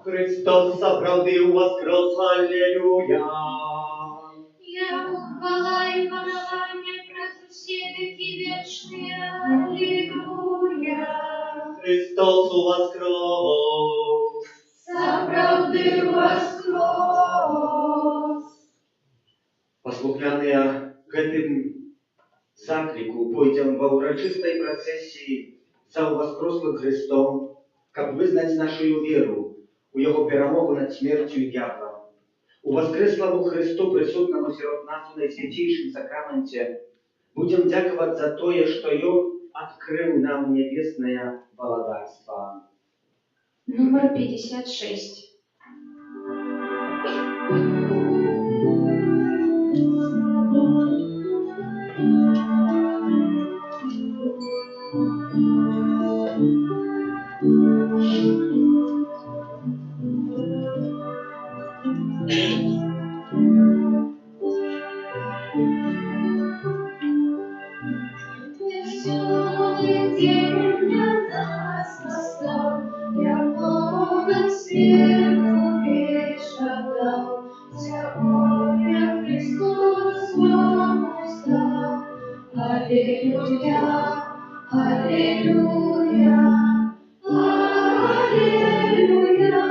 Христос справдив воскрес, аллилуйя. Ему хвала и панование пред все веки вечные, аллилуйя. Христос воскрес, Справдив воскрес. Паслухмяныя гэтым закліку пойдзем ва ўрачыстай працэсіі за ўваскрослым Христом, каб вызнаць нашую веру у Яго перамогу над смерцю і д'яблам. У воскресламу Христу, присутному сярод нас у найсвятейшем сакраменте, будем дзякаваць за тое, што Ён открыл нам небесное володарство. Номер 56. Аллилуйя, аллилуйя, аллилуйя.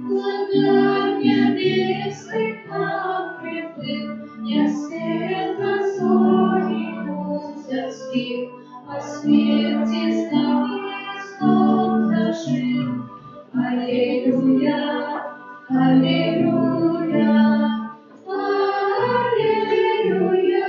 Владык небесных покрытых, я свет на зоне мусорских, о смерти знак Христов зажил. Аллилуйя, аллилуйя, аллилуйя.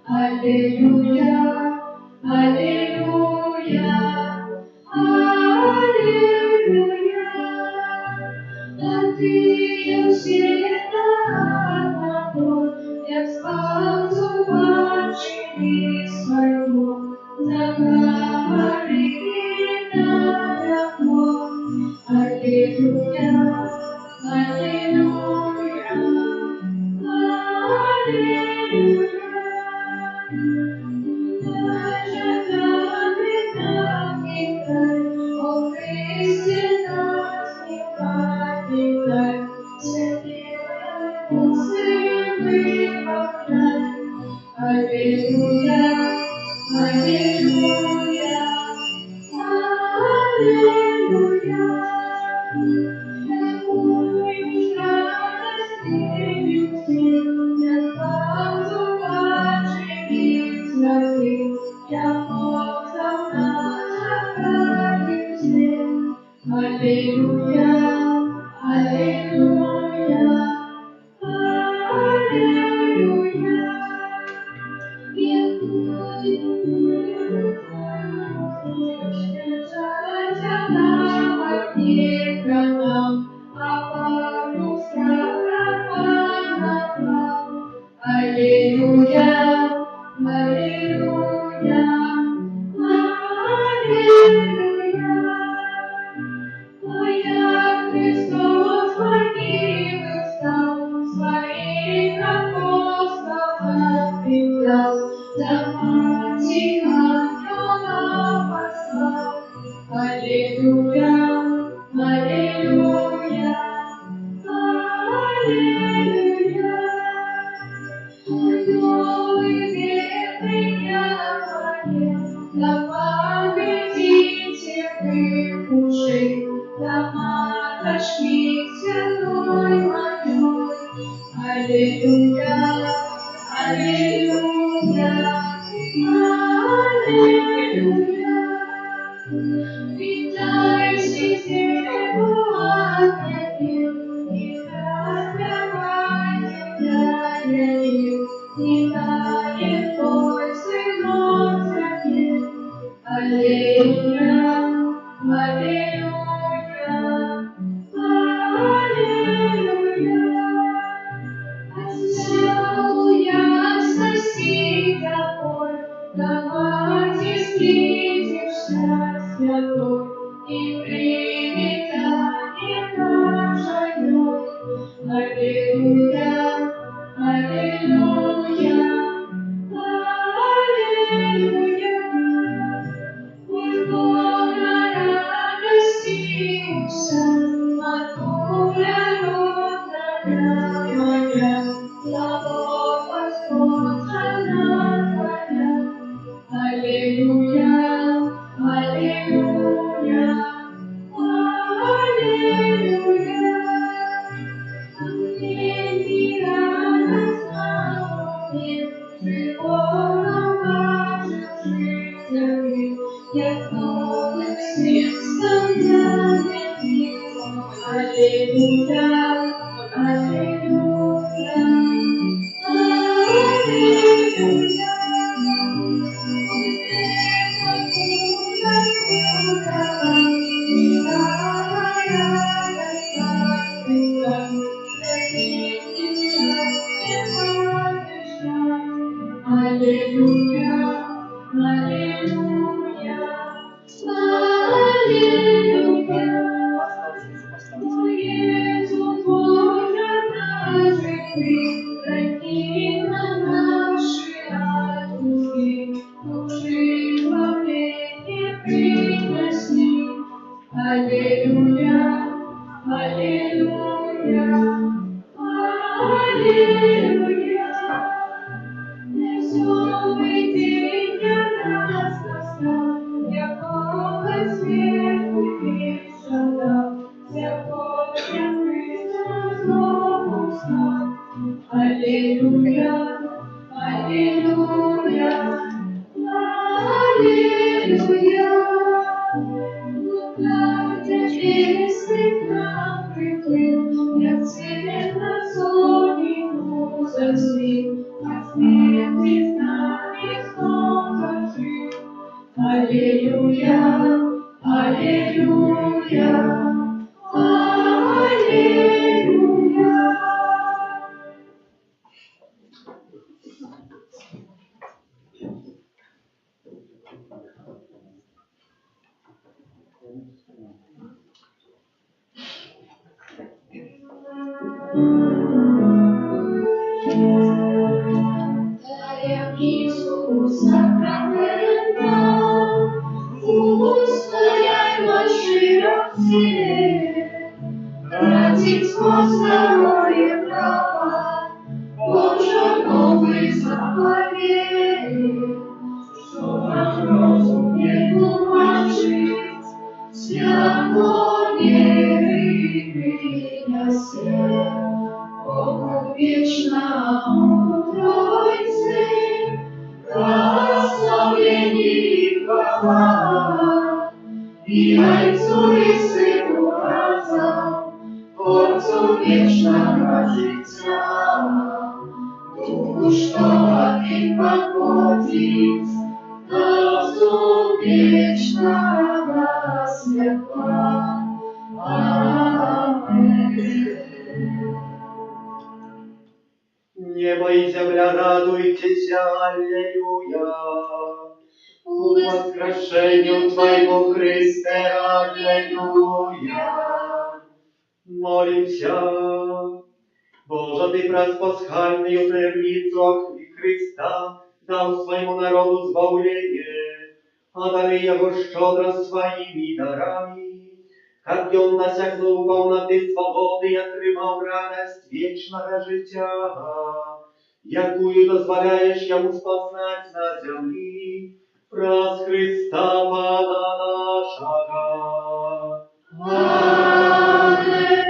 Аллилуйя, аллилуйя, аллилуйя. А ты всегда одного, як спал зубачили своего, заговори наравно. Аллилуйя, аллилуйя, аллилуйя. Аллилуйя, аллилуйя, аллилуйя. Аллилуйя, аллилуйя, аллилуйя. Душу, что от подходит до вечного светла. Аминь. Небо и земля, радуйтесь, аллилуйя. У воскрешению Твоему, Христе, аллилуйя. Молимся. Боже, Ты праз пасхальную травницу Христа дал своему народу збавление, одари его щедро своими дарами, как он досягнул полноты свободы и отрымал радость вечного життя, якую дозволяешь ему спознать на земли, праз Христа Пана нашего. Аминь.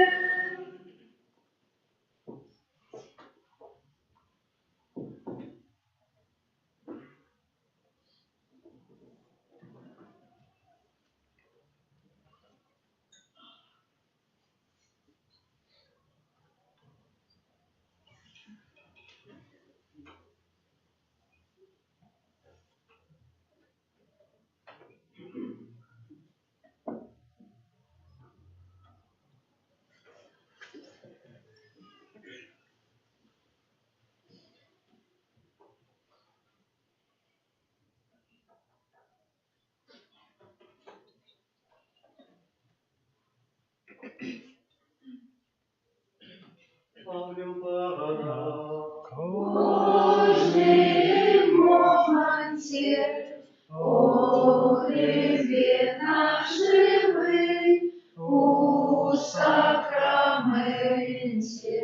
Славлю Пана. Божий моманте, о хлебе наш живый, у сакраменте.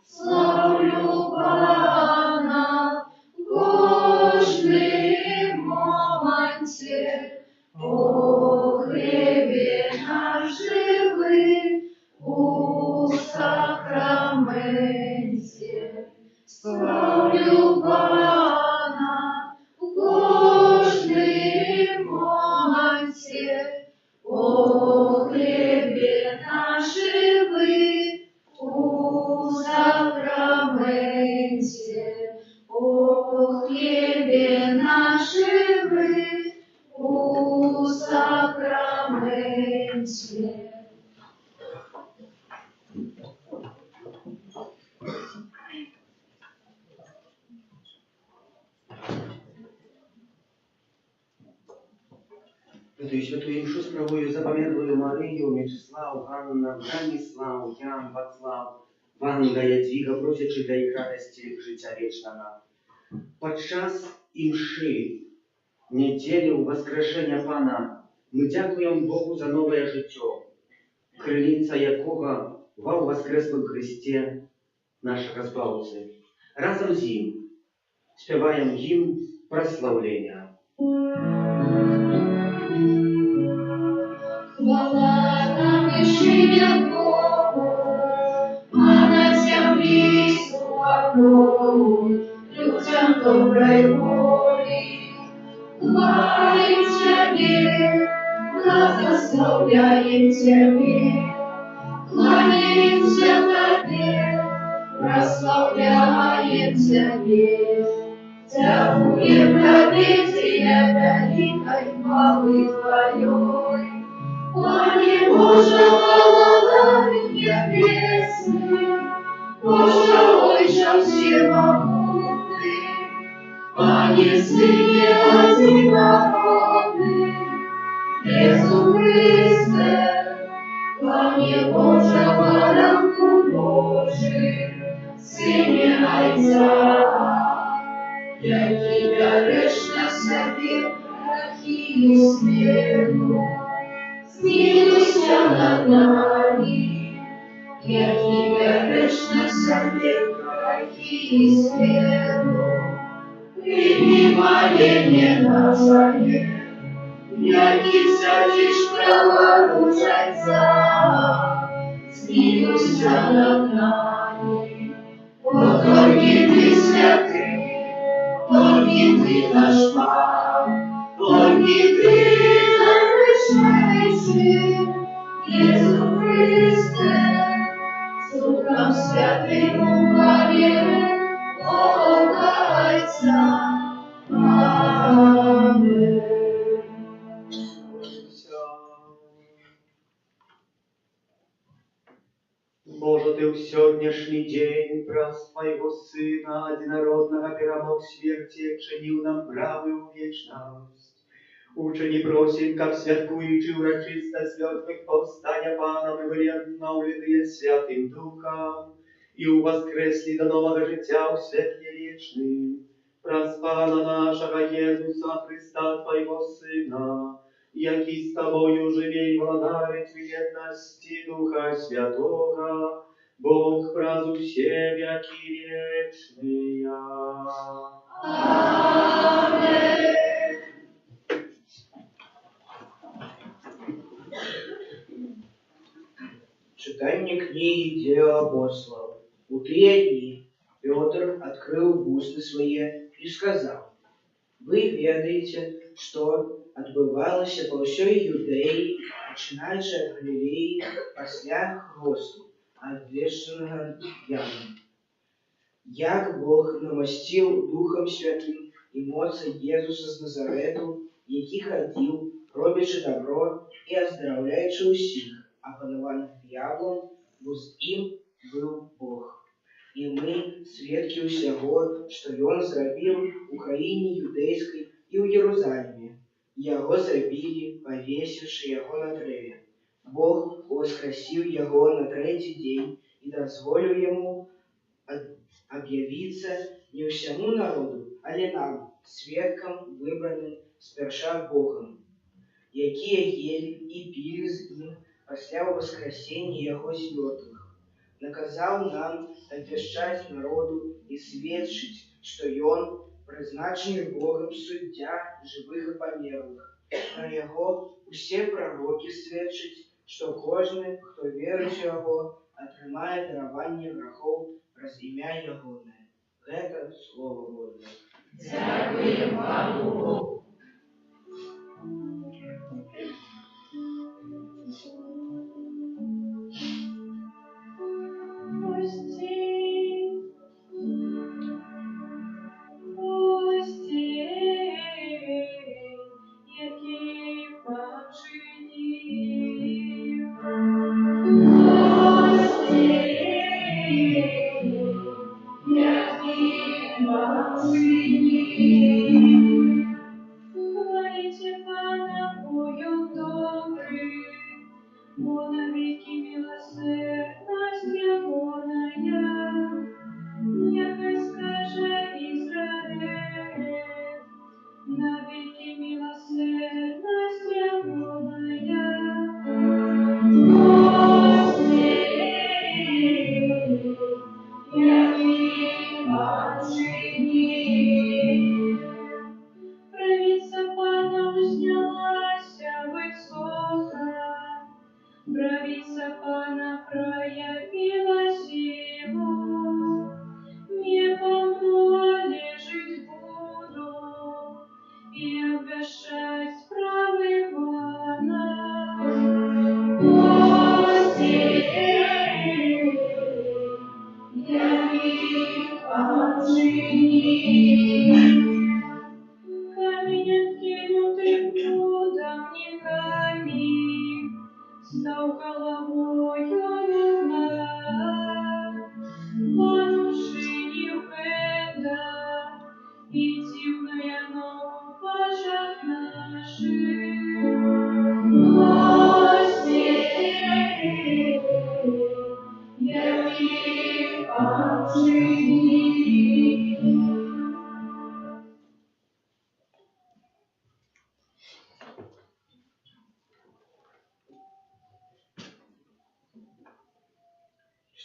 Славлю Пана, Божий моманте, о хлебе наш живый, у сакраменте. Славлю Пана, кожний моманте, о хлебе наш живий, у сакраменте, о хлебе наш живий, у сакраменте. Эту святую мшу справую запам'ятую Марію, Мячеслав, Ганна, Браніслав, Ян, Вацлав, Ванда, Ядвіга, просячи для їх радості життя вічного. Подчас імши, неділю Воскрешення Пана, ми дякуємо Богу за нове життя, криниця якого во воскреслому Христі нашого Збавці. Разом з ним співаємо гімн прославлення. Хвала нам Вышине Богу, а на земле покой, людям доброй воли. Хвалим Тебе, благословляем Тебе, кланяемся Тебе, прославляем Тебе. Даруем добитие великой хвалы Твоей. Пане Боже, володарь небесный, Боже, Отче всемогутный, Пане Сыне одинородный, Иисус Христе, Пане Боже, Баранку Божий, Сыне Отца, який береш на собі грехи і смертну, змилуйся над нами, який береш на собі грехи і смертну, прийми моління наше, який сядеш праворуч Отця, змилуйся над нами, Богородице Ты святий, Только Ты наш Пан, только Ты найвищайший, Иисус Христе, с Духом Святым умолим Бога Отца. сегодняшний день праз Твоего Сына Одинородного перемог смерти чинил нам правую вечность. Uczyni prosim, как святкуючи урочистость мертвых повстания Пана, мы были обновлены Святым Духом и воскресли до нового життя у святле вечным. Праз Пана нашего Иисуса Христа, Твоего Сына, який с Тобою живей и владарит в едности Духа Святого, Бог праз все веки вечные. Amen. Читание книги «Дела апостолов». У те дни Петр открыл уста свои и сказал: «Вы ведаете, что отбывалось по всей Иудеи, начинаючи от Галилеи, после хресту, отвешенного Яном. Як Бог намастил Духом Святым и моци Иисуса з Назарету, який ходил, робячи добро и оздоровляючи усіх, опанованных дьяволом, бо з им был Бог. И мы свідки усього, що Ён зробив у країні юдейській і у Єрусалимі. Його зробили, повесивши його на древі. Бог воскресив його на третій день і дозволив йому об'явиться не всьому народу, але нам, свідкам, вибраним сперша Богом, які ели і пили з ним після воскресення його з мертвих. Наказав нам обвещать народу и свідчить, що Ён призначений Богом суддя живих і померлих. Про його усі пророки свідчать, що кожен, хто вірить в його, отримає дарування грехов раз ім'я Йогоне. Це Слово Боже. Дякуємо Пану Богу.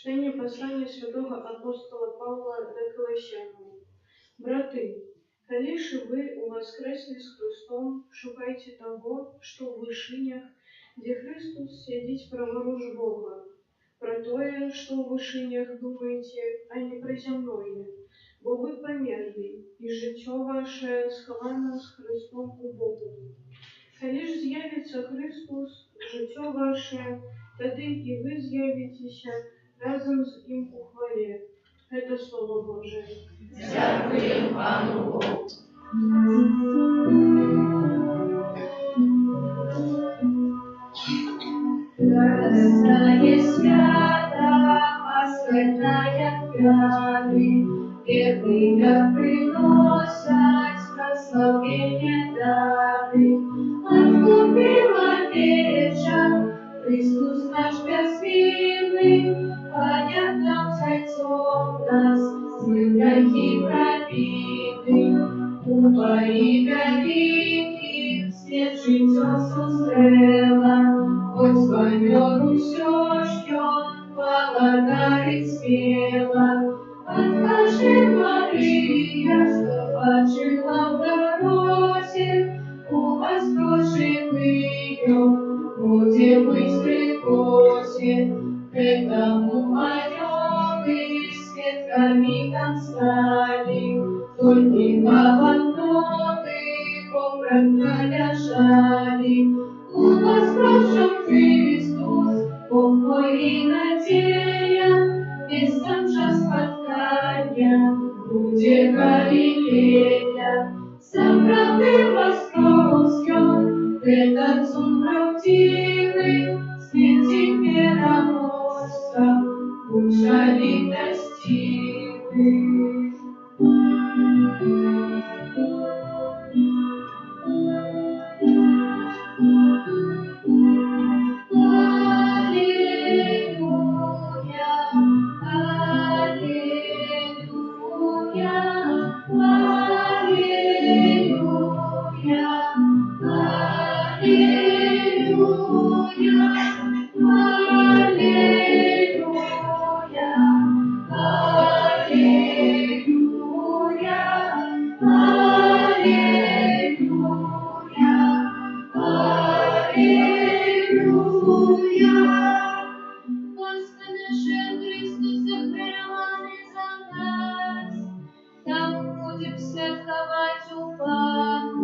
Чтение послания святого апостола Павла до Колосян. Брати, коли ж ви у воскресли з Христом, шукайте того, що в вишинях, де Христос сидить праворуч Бога. Про тое, що в вишинях думаєте, а не про земное, бо ви померли, і життя ваше сховано з Христом у Богу. Коли ж з'явиться Христос, життя ваше, тоді і ви з'явитеся разом з ним у хвалі. Це Слово Боже. Дякуємо Пану Богу. Радостная свята, Тобі не дали, откупила веча, Христос наш безвинный, понятным зайцом нас, мы грехи пропиты, у Твоих великих свет життя зустрела, хоть поймет усё, що благодарить смело. Откажи, Мария, что бачила в дорозе, у вас прожитые, будем быть в прикосе, к этому анёлы святками там стали, только полотновы обратно лежали. У вас прошел Христос, Бог мой и надея, местом же споткания будет Галилея. Сам правды воскрес он, этот сон правдивый, смерти переносца, пучали достигли. Будем святковать у Пану.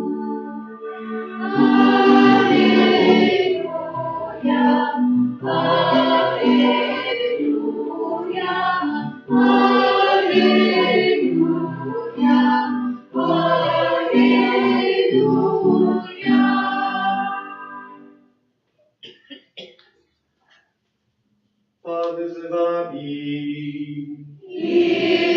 Аллилуйя, аллилуйя, аллилуйя, аллилуйя. Pan z wami. И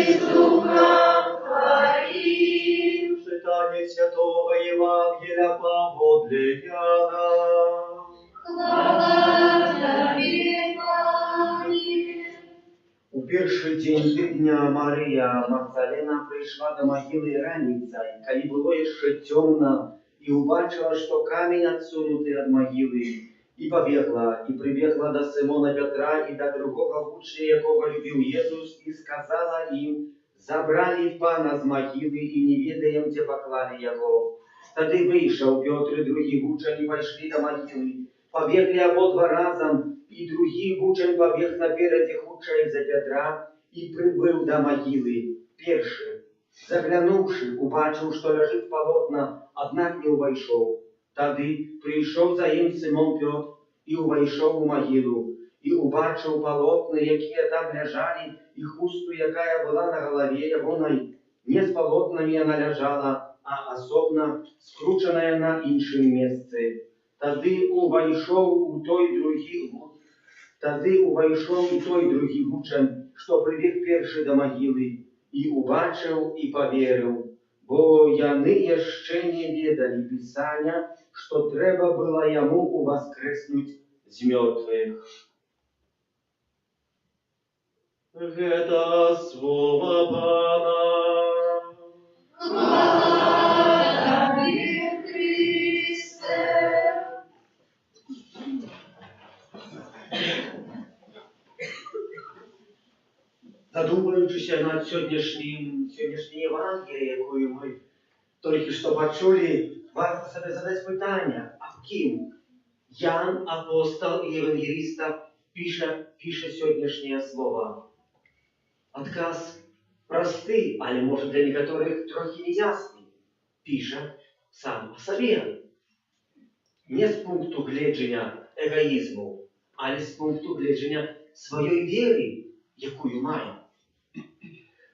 с Духом Твоим. Czytanie Świętego Ewangelia podle Jana. Хвала Тебе, Пане. У перший день тижня Марія Магдалена прийшла до могили раніцай, коли було ще темно, і убачила, що камінь отсунутий від могили, і побігла, і прибігла до Симона Петра і до другого учня, якого любив Єсус, і сказала їм: забрали Пана з могили, і не ведаємо, де поклали його. Тоді вийшов Петр і другі учні, пішли до могили, побігли обидва разом, и другий учень побег напереди худший за Петра и прибыл до могилы. Перший, заглянувши, убачив, що лежить полотна, однак не увайшов. Тоді прийшов за ним Симон Петр і увайшов у могилу, і убачив полотна, які там лежали, і хусту, яка була на голові ягоної. Не з полотнами вона лежала, а особно скручена на іншому місці. Тоді увайшов і той другий учень, що прибіг перший до могили, і убачив, і повірив, бо яни ще не ведали Писання, що треба було йому воскреснуть з мертвих. Это слово Пана. Хвала Тебе, Христе. Задумуючися над сьогоднішнім Євангелієм, якою ми тільки що почули, варто себе задати питання, а ким Ян, апостол і евангеліста, пише сьогоднішнє слово? Отказ простий, але може для некоторих трохи неясний. Пише сам о собі. Не з пункту гледження егоїзму, але з пункту гледження своєї віри, якою має.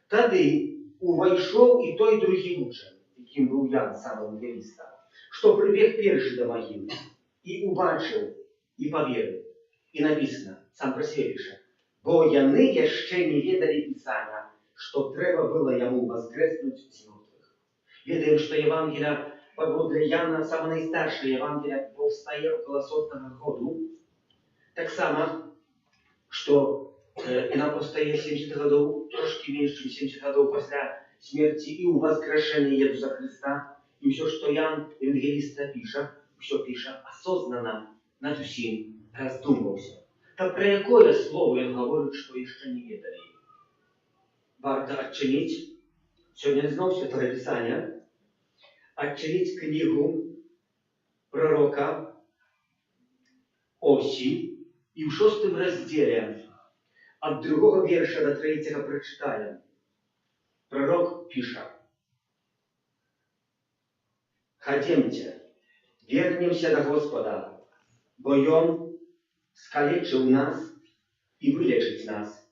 Тоді увайшов і той другий учень, яким був Ян, сам евангеліста, що прибіг перший до могили, і убачив, і повірив. І написано, сам про себе пише, бо яни ще не ведали Писання, що треба було йому воскреснуть з мертвих. Ведаем, что Евангелие паводле Яна саме найстарше Євангелія повстає около 100-го году. Так само, что и нам повстає 70 годов, трошки меньше, чем 70 годов после смерти и воскрешения Иисуса Христа. И все, что Ян, евангелиста, пишет, все пишет осознанно, над усім роздумався. Та про якое слово він говорить, що ще не відали. Варто відчинити, сьогодні знову Святое Писання, відчинити книгу пророка Осі, і в 6 розділі от 2 вірша до 3 прочитаємо. Пророк пише: «Ходімте, вернемся до Господа, бо Он скалечил нас и вылечить нас.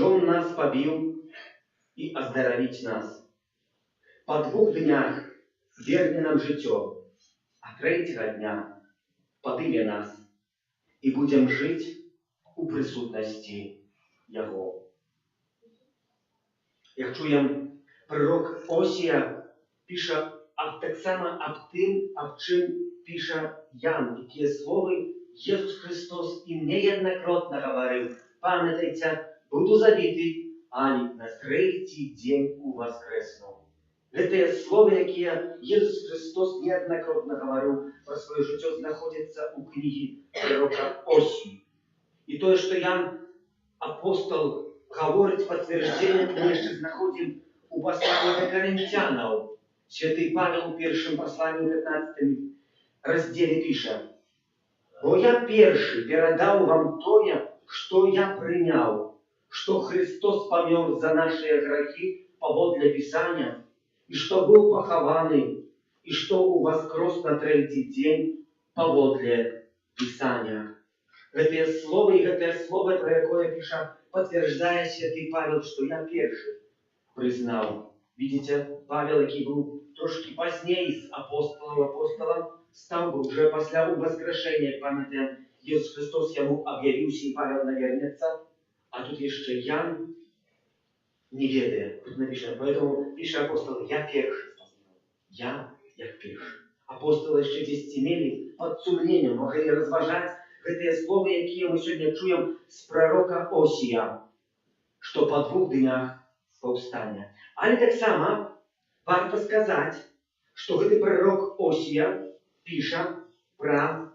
Он нас побил и оздоровить нас. По 2 днях верне нам життя, а 3-го дня подиме нас, и будем жить у присутності Його». Як чуємо, пророк Осія пише так само об тим, об чим пише Ян, які слови Ісус Христос і неоднократно говорив: «Пам'ятайте, буду забитий, а на 3-й день воскресну». Це слово, яке Ісус Христос неоднократно говорив про своє життя, знаходиться у книгі пророка Осії. І те, що Ян, апостол, говорить підтвердження, ми ще знаходимо у посланні до Коринтянам. Святий Павел у першому посланні 15 розділі пише: «Бо я перший передав вам то, що я прийняв, що Христос помер за наші грехи поводле Писання, и что был похованный, и что воскрес на 3-й день поводле Писания». Это слово, про якое пише, подтверждає Святий Павел, що я перший признав. Видите, Павел, який був трошки пізніше з апостолом, став би вже після воскрешення, пам'ятаємо, Ісус Христос йому об'явився, і Павел навернеться, а тут ще Ян не ведає. Тут написано, поэтому пише апостол: «Я перший». Я як перший. Апостоли ще десь имели під сумненням, могли розважати це слово, яке ми сьогодні чуємо з пророка Осія, що по 2 днях повстання. Але так само варто сказати, що цей пророк Осія пише про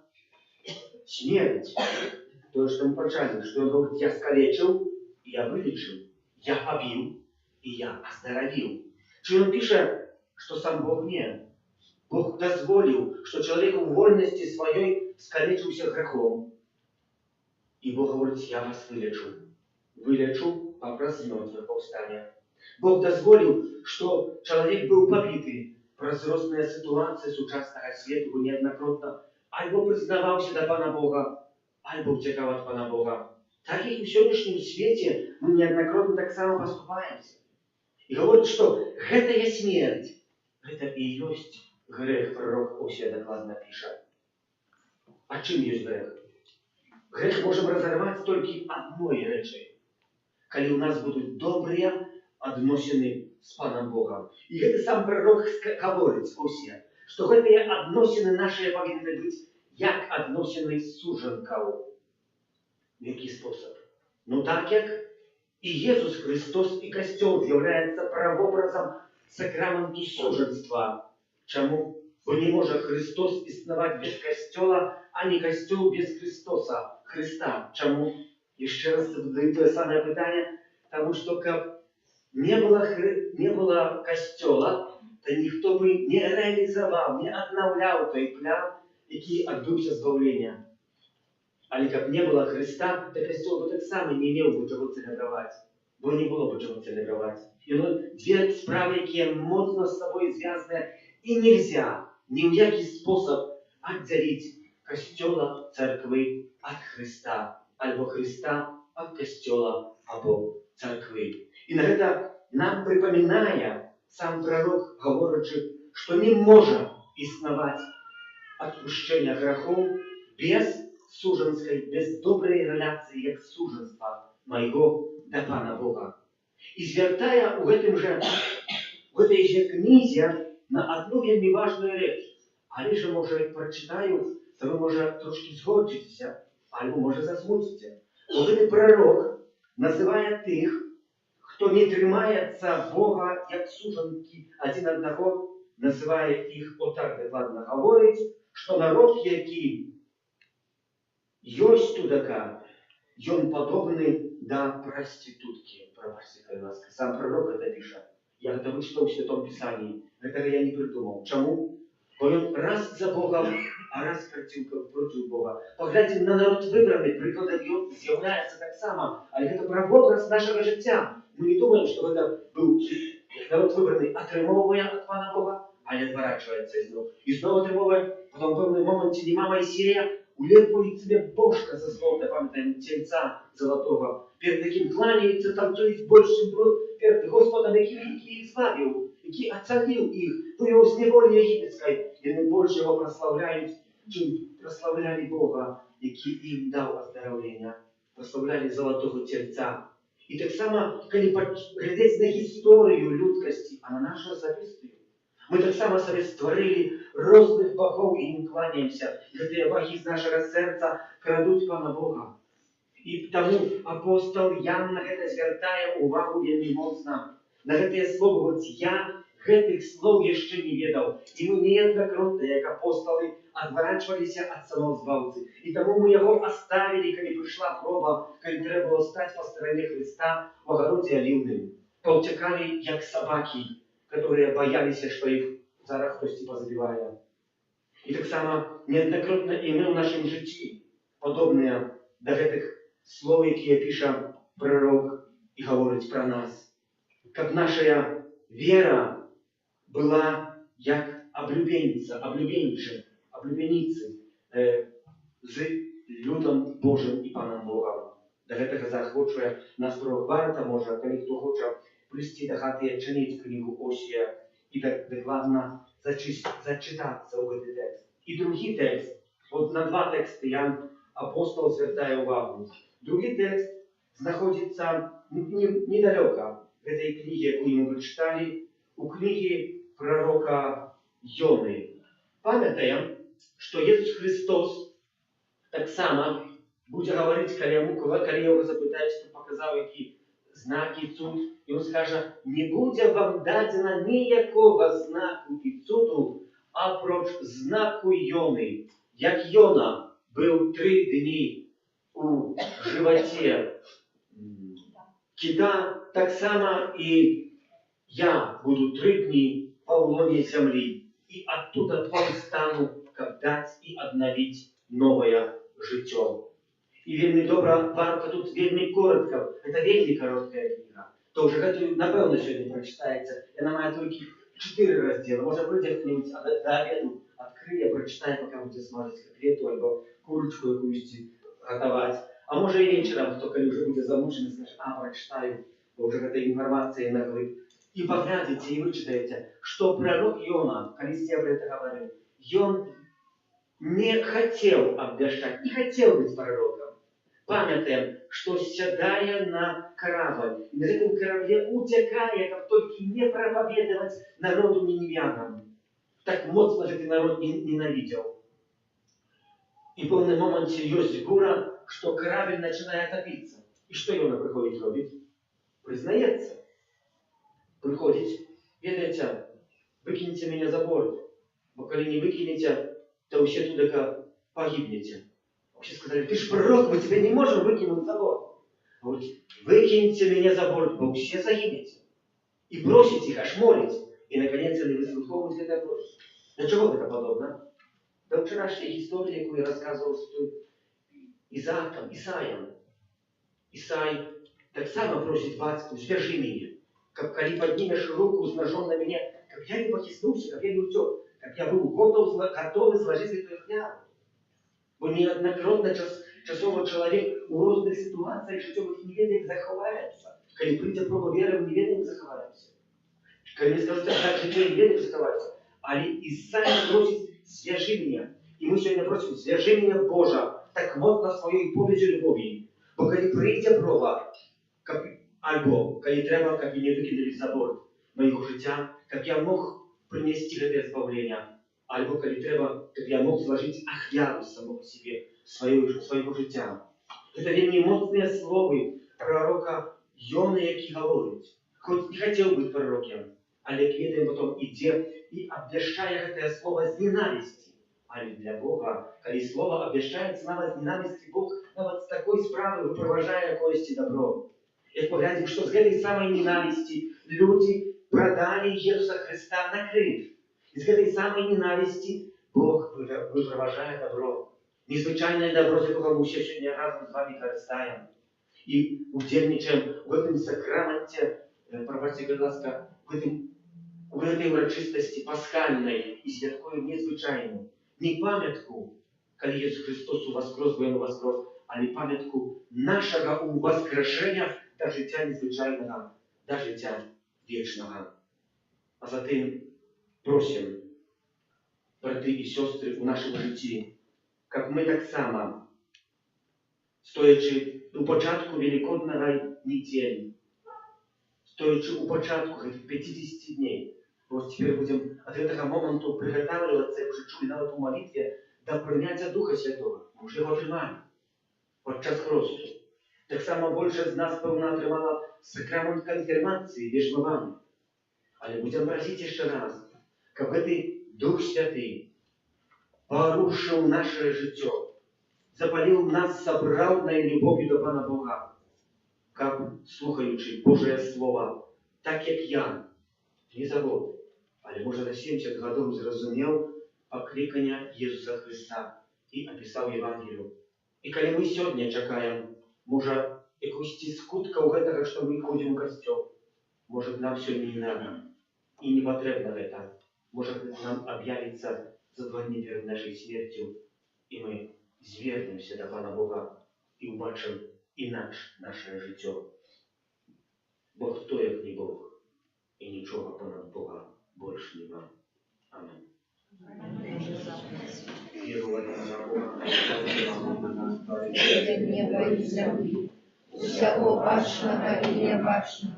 смерть. То, что мы прочитали, что он говорит: «Я скалечил, я вылечил, я побил, и я оздоровил». Чи он пишет, что сам Бог не. Бог дозволил, что человек в вольности своей скалечился грехом. И Бог говорит: «Я вас вылечу. Вылечу вопрос мертвых повстания». Бог дозволил, что человек был побитый. Прозростная ситуация сучасного света неоднократно альбо признавался до Пана Бога, альбо утекал от Пана Бога. Так и в сегодняшнем свете мы неоднократно так само поступаемся. И говорит, что это есть смерть. Это и есть грех, пророк Осия докладно пишет. А чем есть грех? Грех можем разорвать только одной речи. Когда у нас будут добрые отношения с Паном Богом. И это сам пророк говорит, Осия, что эти отношения наши повинны быть як отношения с суженком. В який спосіб? Ну так як і Ісус Христос, і Костюл являється прообразом сакраменту суженства. Чому? Бо не може Христос існувати без Костюла, а не Костюл без Христоса, Христа. Чому? І ще раз задаю те саме питання, тому що як не було Костюла, то ніхто би не реалізував, не обновляв той план, який відбувся збавлення. Але як не було Христа, то Костюл би так само не мав би чого целебрувати. Бо не було б чого целебрувати. І дві справи, які моцно з собою зв'язані, і нельзя ні в який спосіб відділити Костюла, церкви від Христа, або Христа від Костюла, або церкви. І на це нам припоминає сам пророк, говорячи, що не може існувати відпущення грехов без суженской, без доброї реляції, як суженства моєго до Пана Бога. І звертає у этой же книзі на одну вельми важную речь. Але же, може, прочитаю, то ви, може, трошки згорчитеся, або, може, засмутите. Бо цей пророк називає тих, хто не тримається Бога, як сужанки один одного, називає їх отак докладно говорить, що народ, який ёсць тудака, ён подобный до проститутки. Пробачьте, ласка. Сам пророк это пишет. Я это вычитал в Святом Писании. Этого я не придумал. Чему? Бо он раз за Богом, а раз против Бога. Поглядим на народ выбранный, прикладом он з'является так само. А это прообраз нашего життя. Мы не думаем, что это был народ выбранный, отримовывая от Пана Бога, а не отворачивается из него. И снова отримовывая, потом в певний момент нема Моисея, улепует себе бошка со золота, пам'ятаємо, тельца золотого. Перед яким кланяється, танцюють більше перед Господом, який їх збавив, який оцінив їх, до його зневолі єгипетської. І вони більше його прославляють, чим прославляли Бога, який їм дав оздоровлення. Прославляли золотого тельця. І так само, коли глядеть на історію людськості, а на нашу особисту, мы так само себе створили разных богов и им кланяемся. И эти боги из нашего сердца крадут Пана Бога. И тому апостол Ян на это звертає увагу вельми моцно. На это слово говорит, я этих слов еще не ведал. И мы неоднократно, как апостолы, отворачивались от самого Збавцы. И тому мы его оставили, когда пришла проба, когда треба было стать по стороне Христа в огороде оливным. Поутекали, как собаки, которые боялись, что их зараз хтось позабиває. І так само неоднократно і ми в нашому житті подобні до этих слов, які пише пророк і говорить про нас. Как наша вера была як облюбеницы з людом Божим і Паном Богом. До этого заохочує нас пророк. Варто може, коли хто хоче прийти до хати, чинить книгу Осія і так докладно зачитатися у цей текст. І другий текст, от на два тексти я апостол звертає увагу. Другий текст знаходиться недалеко в этой книге, яку ми прочитали, у книги пророка Йони. Пам'ятаємо, що Ісус Христос так само буде говорити, коли його запитають, хто показав, які знаки, цуд, і він скаже, не буде вам дадено ніякого знаку і цуду, апроч знаку Йони. Як Йона був 3 дні у животі кита, так само і я буду 3 дні в улоне землі, і оттуда повстану, как дать і обновить новое життя. І вельми добре, варто тут вельми коротко, це вельми коротка книга. То вже гэтую, напевно, сьогодні прочитається. Вона має тільки 4 розділи. Може прийде хто-нибудь до обіду, відкриє, прочитає, поки будете смажити котлету або курочку якусь готувати. А може і вечором, хто коли вже буде замучений, скаже, прочитаю, бо вже этой інформації наглиб. И поглядите, и вычитаете, что пророк Йона, когда я об этом говорю, он не хотел обвещать, не хотел быть пророком. Памятаем, что седая на корабль, и на этом корабле утекая, как только не проповедовать народу ниневянам. Так моцно же ты народ ненавидел. И в полный момент есть буря, что корабль начинает топиться. И что Йона приходит робить? Признается. Приходить, ведаете, выкиньте меня за борт, бо коли не выкинете, то все туда погибнете. Все сказали, ты ж пророк, мы тебя не можем выкинуть за борт. Говорит, выкиньте меня за борт, бо все загинете. И бросить их, аж молить. И наконец они выслуховывают это бросить. До чего это подобно? До вчерашней истории, яку я рассказывал с Исааком, Исаием. Исай так само просит батьку, свяжи меня. Как коли поднимешь руку с ножом на меня, как я не похиснулся, как я не утек, как я был готов изложить эту хлябу. Бо неоднократно часово человек у разных ситуациях життєвих невідних заховається. Коли прийде проба віри, в невідних заховаємося. Коли скажуть, так життя невідних заховається, але Ісая просить, свяжи меня. И мы сегодня просим, свяжи меня, Боже, так модно своєю повіддю любові. Бо коли прийде проба, або коли треба, як мене викинули за борт моєго життя, як я мог принести это избавление, альбо коли треба, так я мог сложить ахвяру самого себе, своего життя. Это вельми моцные словы пророка Йони, які говорить. Хоть не хотел быть пророком, але квітає потом іде і обвящає это слово з ненависти. Але для Бога, коли слово обвящається навіть з ненависти, Бог навіть з такої справи випроважає якоїсь добро. І поглядим, що з этой самой ненависти люди продали Ісуса Христа на крив. І з этой самой ненависти Бог випроважає добро. Незвичайне добро, з якого ми ще сьогодні разом з вами користаємо. І удільничаємо в этом сакраменті, пробачте, будь ласка, в этой урочистості пасхальної і святкою незвичайну. Не пам'ятку, коли Ісус Христос воскрес, бо Він воскрес, але пам'ятку нашого воскрешення до життя незвичайного, до життя вічного. А затим просимо, брати і сестри, у нашому житті, як ми так само, стоячи у початку Великодного неділі, стоячи у початку этих 50 дней, вот теперь будем от этого момента приготавливаться, я уже чую навіть у молитве, до прийняття Духа Святого. Ми вже його отримаємо під час хресту. Так само більше з нас, певно, отримала сакрамент конфірмації, віжмування. Але будемо просити ще раз, щоб цей Дух Святий порушив наше життя, запалив нас справдною любов'ю до Пана Бога, як, слухаючи Божє Слово, так як я, не завод, але може за 70 років зрозумів покликання Ісуса Христа і описав Євангелію. І коли ми сьогодні чекаємо, може, якусь скутка у этого, що ми ходимо в костел, може, нам сьогодні не надо і не потрібно це. Може, нам об'явиться за 2 дні перед нашою смертю, і ми звернемося до Пана Бога і побачимо інакше наше життя. Бо хто як не Бог, і нічого понад Бога більше нема. Амінь. Вірувати на Бога, неба и земли, всего башного и небашного,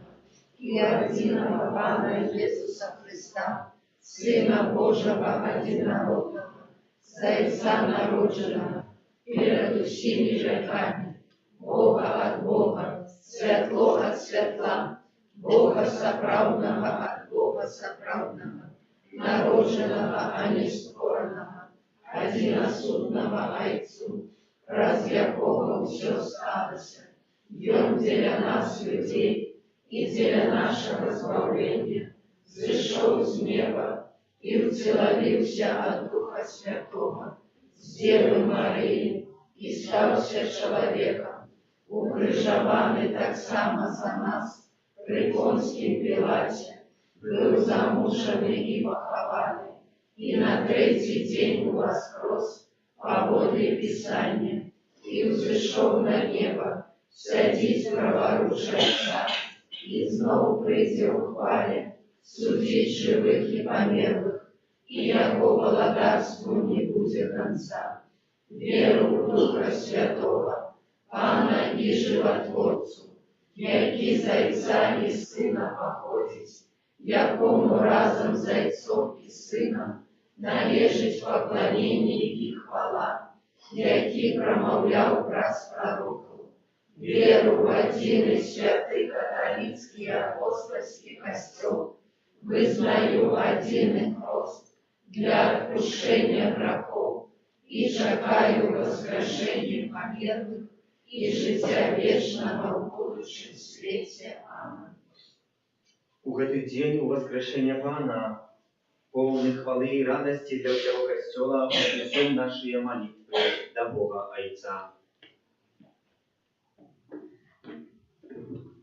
и единого Пана Иисуса Христа, Сына Божьего одинородного, Зайца народженного, перед усіми веками, Бога от Бога, светло от светла, Бога соправдного от Бога соправдного, народженного, а не скорного, одиносудного Отцу, раз якого все сталося, Ён для нас, людей, и для нашего избавления, зашел с неба и уцеловился от Духа Святого, с Девы Марии, и стался человеком, укрыжованный так само за нас, при Понским Пилате, был замученный и похованный, и на 3-й день воскрес, поводле Писания, и взошел на небо, садись праворуч Отца, и снова прийде у хвале, судить живых и померлых, и яко благодарству не будет конца. Веру в Духа Святого, Пана и Животворцу, який Зайца и Сына походить, якому разом Зайцом и Сыном належить поклонение и хвала, який промовляв праз пророков. Веру в один и святый католицкий апостольский костел, вызнаю один и хрост для отпущения грехов, и чекаю воскрешения померлых и життя вечного в будущем свете. Аминь. У этот день, у воскрешения Пана, полный хвалы и радости для всего Костела, вознесем наши молитвы до Бога Отца.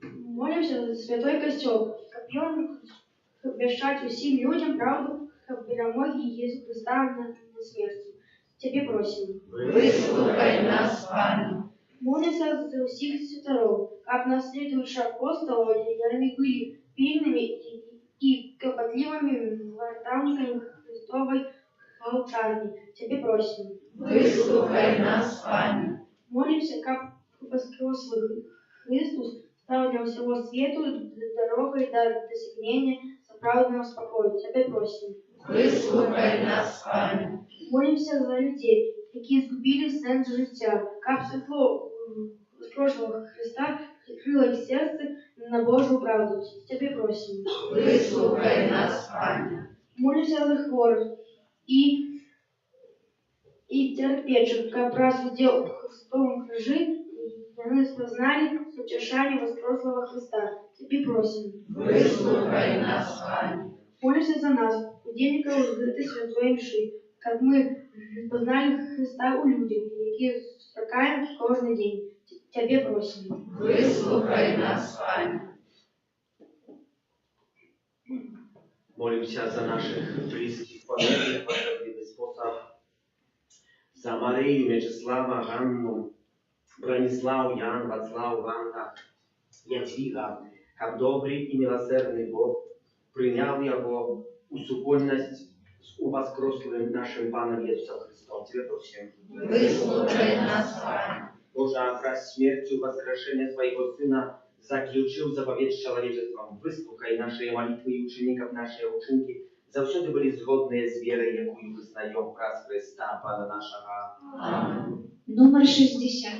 Молимся за Святой Костел, как он обещать всем людям правду об перемоге Иисуса Христа на смерти. Тебе просим. Выслухай нас, Пане. Молимся за всех святоров, как наследующие апостолов, они были пильными и кропотливыми вартовниками Христовой алтарни. Тебе просим. Выслухай нас, Пане. Молимся, как воскрес Христос, стал для всего свету дорогой до достижения праведного спокою. Тебе просим. Вислухай нас, Пане. Молимся за людей, які згубили сенс життя, как світло з прошлого Христа відкрило їх серце на Божу правду. Тебе просим. Вислухай нас, Пане. Молимся за хворих і терпечих, как раз удел в Христовом крижи, вони спознали утешание возпрошлого Христа. Тебе просим. Вислухай нас, Пане. Молимся за нас, удельников Святой Святой Мши, как мы познали Христа у людей, які строкаем кожен день. Тебе просим. Вислухай нас, Пане. Молимся за наших близких, померлых в особливый способ. За Марию, Мячеслава, Ганну, Бронислав, Ян, Вацлав, Ванда, Ядвига, как добрый и милосердный Бог принял его усупольность с воскреслым нашим Паном Иисусом Христом. Тебе просим. Выслушай нас, Пане. Боже, раз смертью воскрешения своего Сына заключил заповедь с человечеством. Выслухай наши молитвы и учеников, наши ученики, завсёды были згодные с верой, якую вызнаем праз Христа, Пана нашего. Аминь. Номер 60.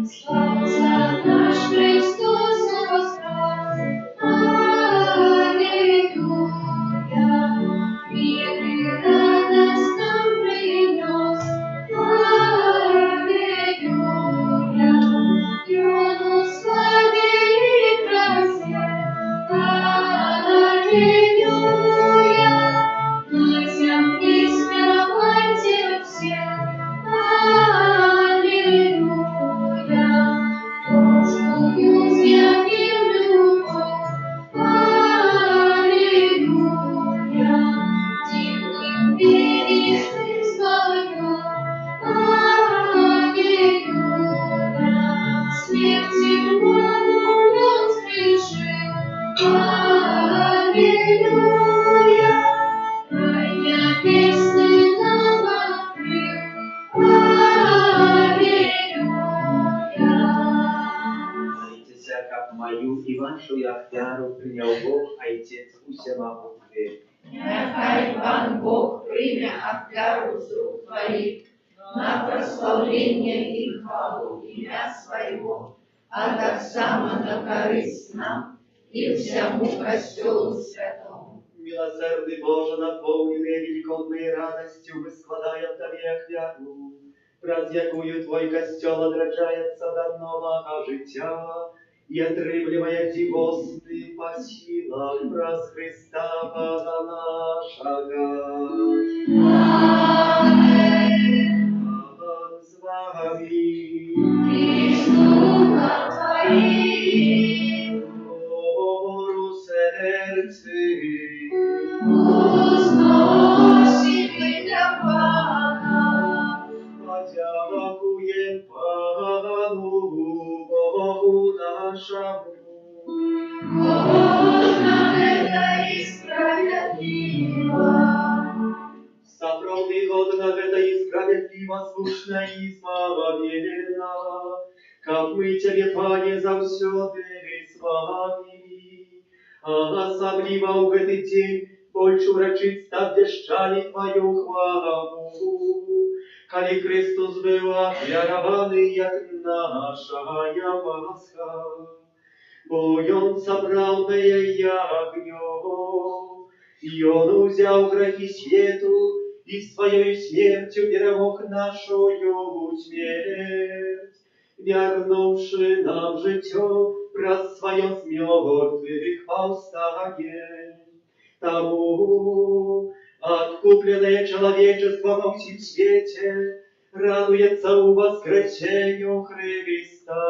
Слава наш Христос воскрес! Аллилуйя! Мир и радость нам принес! Аллилуйя! Юну славили красе! Аллилуйя! На земле спевайте все! Аллилуйя! Божию з'явив любов! Аллилуйя! Дивним перешли свое! Аллилуйя! Смерти владу он сгрешил! Аллилуйя! Рая песни нам открыл! Аллилуйя! Молитесь, как мою и вашу офяру принял Бог, Отец Всемогутний. Нехай Пан Бог прийме офяру з рук твоїх на прославлення і хвалу ім'я Своего, а так само на користь нам і всему костелу святому. Милосердный Боже, наполненный великодной радостью, мы складаем Тебе офяру, раз якую Твой костел одряджается до нового життя, и отрывливая дивосты по силам праз Христа Пана нашего. Пан с вами. И с духом твоим! Гору сердце. Возносим для Пана! Подякуем Пану Богу нашему. Можно это и справедливо! Сапраўды годна гэта і справядліва, слушна і спававельна, каб мы Цябе, Пане, заўсёды славілі. А асабліва ў гэты дзень больш урачыста абвяшчалі Тваю хвалу, калі Христос быў ахвяраваны як нашая Пасха, бо Ён сапраўднае ягнё, і Он узяў грахі свету і сваёю смерцю перамог нашою смерть, вярнуўшы нам жыццё праз сваё з мёртвых паўстане. Таму откупленное человечество во всем свете радуется у воскресению Христа,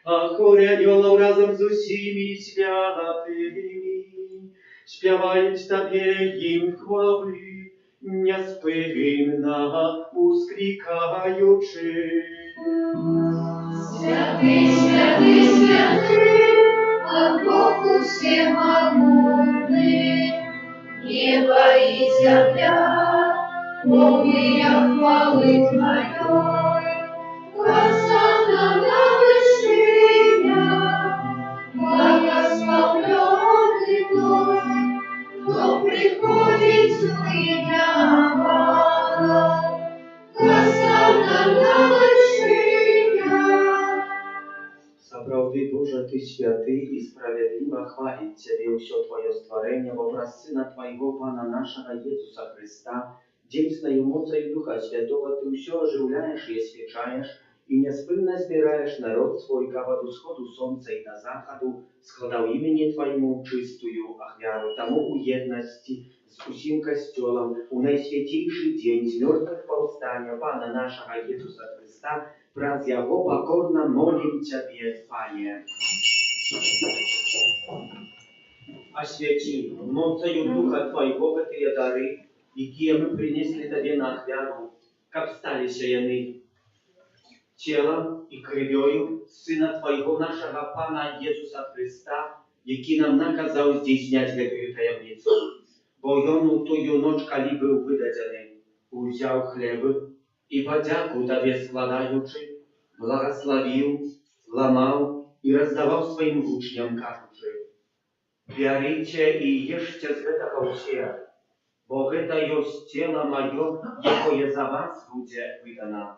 а хоры анёлаў разом з усімі святымі спяваюць Табе ім хвалы, неспынна ускрикаючы. Святый, святый, святый, от Бог всемогутный, небо и земля, полные хвалы Твоей. посажена вышиня, благословленный тот, кто приходит в имя Бога. Посажена вышиня. Сапраўды, Боже, Ты святы и справедливо хвалить Тебе все Твое створение во образ Сына Твоего, Пана нашего Иисуса Христа. Действенною мocою Духа Святого Ты все оживляешь и освещаешь, и неспынно збираешь народ свой, ко воду сходу солнца и до заходу, складал имени Твоему чистую ахвяру, тому у едности с усим костелом, у наисвятейший день с мертвых повстания Пана нашего Иисуса Христа, праз Его покорно молим Тебе, Пане. Освети мocою Духа Твоего эти дары, які ми принесли Тобі на ахвяру, каб сталися яны телом и кровью Сына Твоего, нашего Пана Иисуса Христа, які нам наказал здійснять гэтую таємницю. Бо Ён у тую ноч, калі быў выдадзены, узяў хлеб и подяку Тебе складаючи, благословил, ломал и раздавал своим учням, кажучи: «Бярыце и ешьте з гэтага ўсе, бо гэта ёсць цела маё, якое за вас будзе выдано».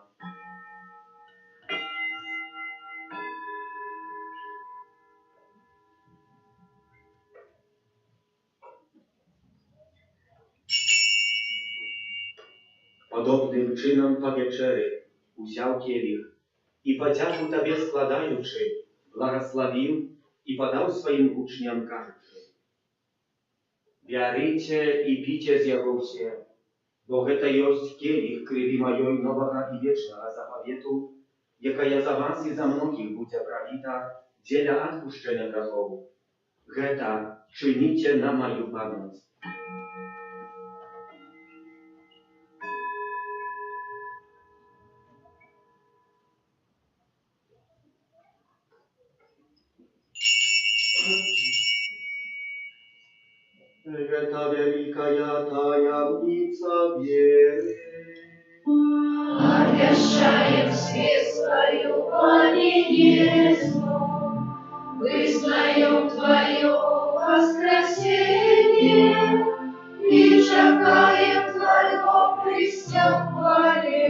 Podobnym czynom po wieczery uzяł kielich i подяку Tobie składający, błogosławił i podał swoim uczniom, кажучи: «Бярыце i picie z jego все, bo гэта ёсць kielich krwi mojej nowego i wiecznego zapowiedu, jaka za was i za mnogich będzie prolita dla odpuszczenia grzechów. Гэта czynicie na moją pamięć». Это великая таямница веры. Обещаем свет свою понесу, вызнаем Твое воскресение и чекаем Твоего прийстя в хвале.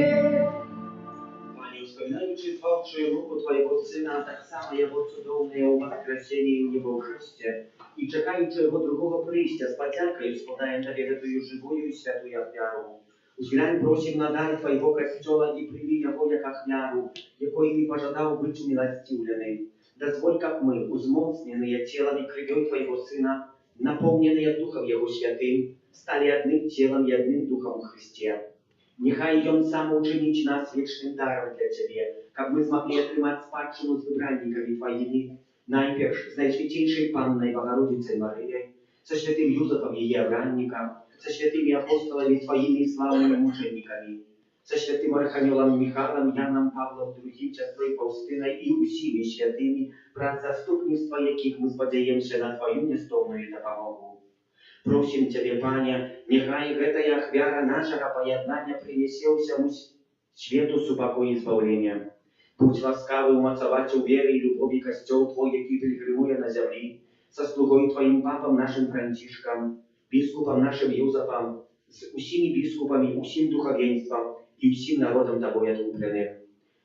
Panie, wspominając twórczą ruchu Twojego Syna, tak samo Jego cudowne воскресение i niebożyście, i czekając Jego drugiego przyjścia z podzięką, składajem Tobie tę żywую i świętą ofiarę. Uzględź prosim na dar Twojego Kościoła i przyjmij Jego jak ofiarę, jakoj pożadał być miłostivленный. Дозволь, как мы, узмоцненные телом и кровью Твоего Сына, наполненные Духом Его Святым, стали одним телом и одним Духом в Христе. Нехай Ён сам учинить нас вечным даром для Тебе, как мы смогли отримать спадщину с выбранниками Твоими, najpierw z Najświętейшей Panной Bogorодицей Maryjej, ze świętym Józefem jej obrannikiem, ze świętymi apostolami Twoimi sławnymi muczenikami, ze świętym Archaniołem Michałem, Janem Pawłem II, Ciastwej Faustynej i усіми świętymi, wraz zastupnictwa jakich my spodziejemy się na Twoją niestowną допомогу. Просим Тебе, Panie, niechaj гэтая ахвяра нашего поjednania принесе всему свету супокой и избавление. Будь ласкавый умацовать у веры и любови Костел Твой, який пилигримує на землі, со слугой Твоим папом нашим Францишком, біскупом нашим Юзефом, з усіми біскупами, усім духовенством и усім народом Тобой отлупленым.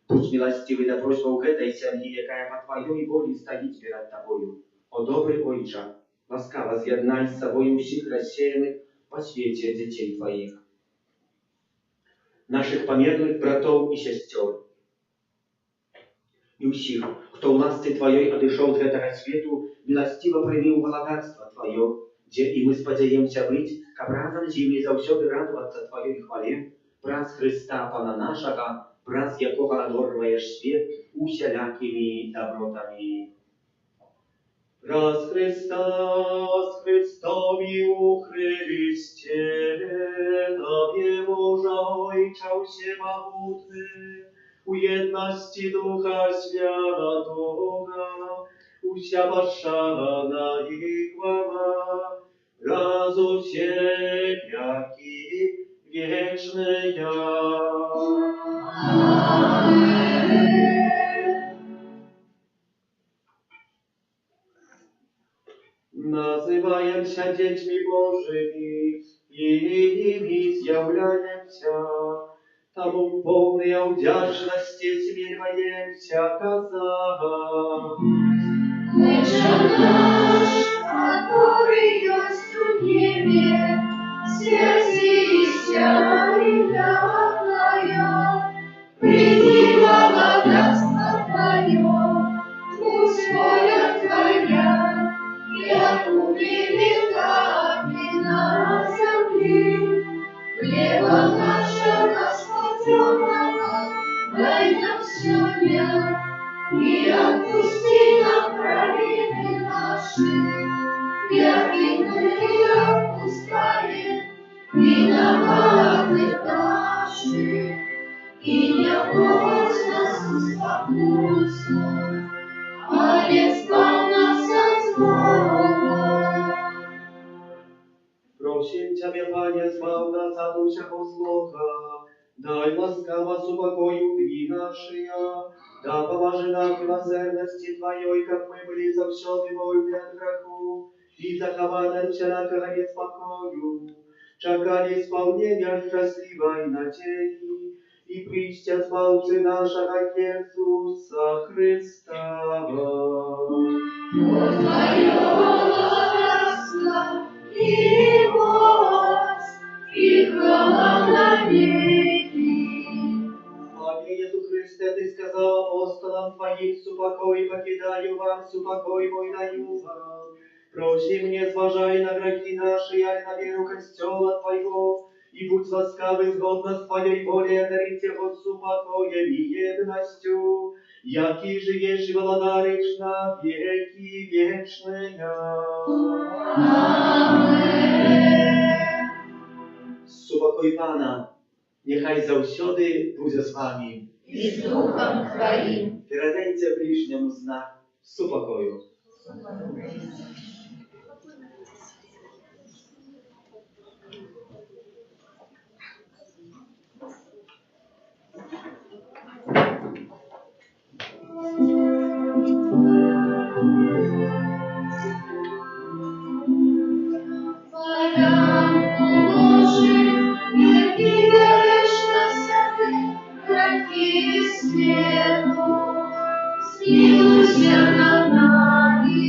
Будь милостивый до просьбы у этой семьи, якая по Твоей воле стоит перед Тобою. О добрый Ойче, ласкаво з'єднай з собою усіх розсеяних по свете детей Твоих, наших померлых братов и сестер, и усіх, кто в ласці Твоей одышоў з гэтага свету, милостиво прыймі ў валадарства Твое, дзе і мы спадзяемся быць, каб разам з імі заўсёды радавацца Твоёй хвале, праз Христа Пана нашага, праз якога адорваеш свет усялякімі добротамі. Праз Христа, с Христом и у Христе, Тобе, Боже, Ойче всемогутный, у едности Духа Святого, уся пошана и хвала, разу все веки вечные. Аминь. Называемся детьми Божьими, и ими з'являемся. Тому полной вдячности смиряемся казать. Отче наш, который есть в небе, святися имя Твое, приди благодатство Твое, пусть воля Твоя, яко так и на земле. Хлеба нашего Господнего дай нам сегодня, и отпусти нам провины наши, яки мы отпускаем виноватых наших, и не вводь нас в искушение, а избавь нас от злого. Просим Тебя, Пане, збав нас от усякого злоха, дай ласкаво с упокою дни наши, да поможи нам в милосердности Твоей, как мы были завсёды вольны от греху, и захованы всякого неспокою, чекали исполнения счастливой надеи, и пристя Спасителя нашего Иисуса Христа. Твое благодатство и власть, и хвала навеки. Пане Иисус Христе, Ты сказал апостолам Твоим, супокой покидаю вам, супокой мой даю вам. Просим, не зважай на грехи наши, а на веру костела Твоего, и будь ласкавы сгодно с Твоей волей, одарить его супокоем и едностью, яки живешь и владаришь на веки вечные. Супокой Pana, niechaj zаўсёды будзе з вами. И с Духом Твоим. Передайте ближнему знак супокою. Смилуйся над нами,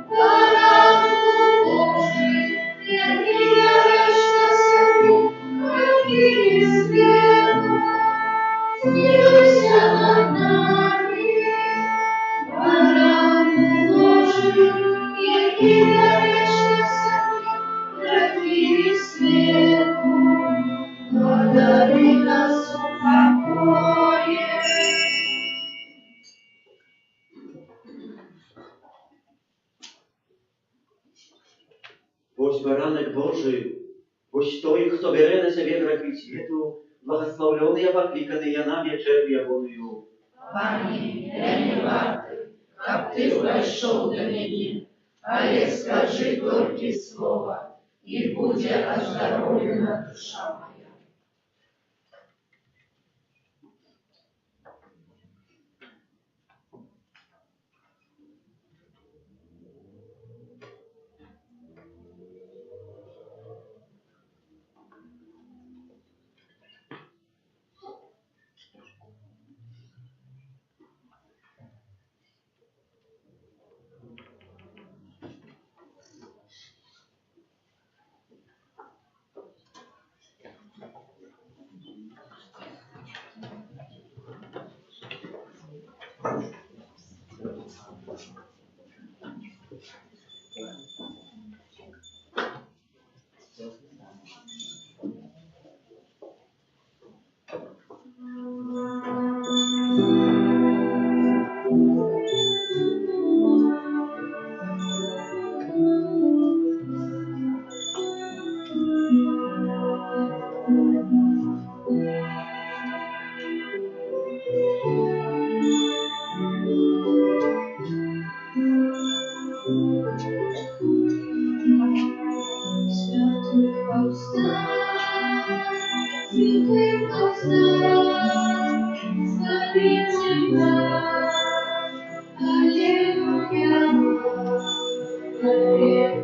Баранку Божий, яки веришь на себе, грехи свету. Смилуйся над нами, Баранку Божий, яки веришь на себе, грехи свету. Подари нас упокоем. Ось баранок Божий, ось той, хто бере на себе грехи світу, благословлений, покликаний на вечер ягоную. Пане, я не варты, как Ты вошел до меня, але скажи только слово, и будет оздоровлена душа моя. Господь,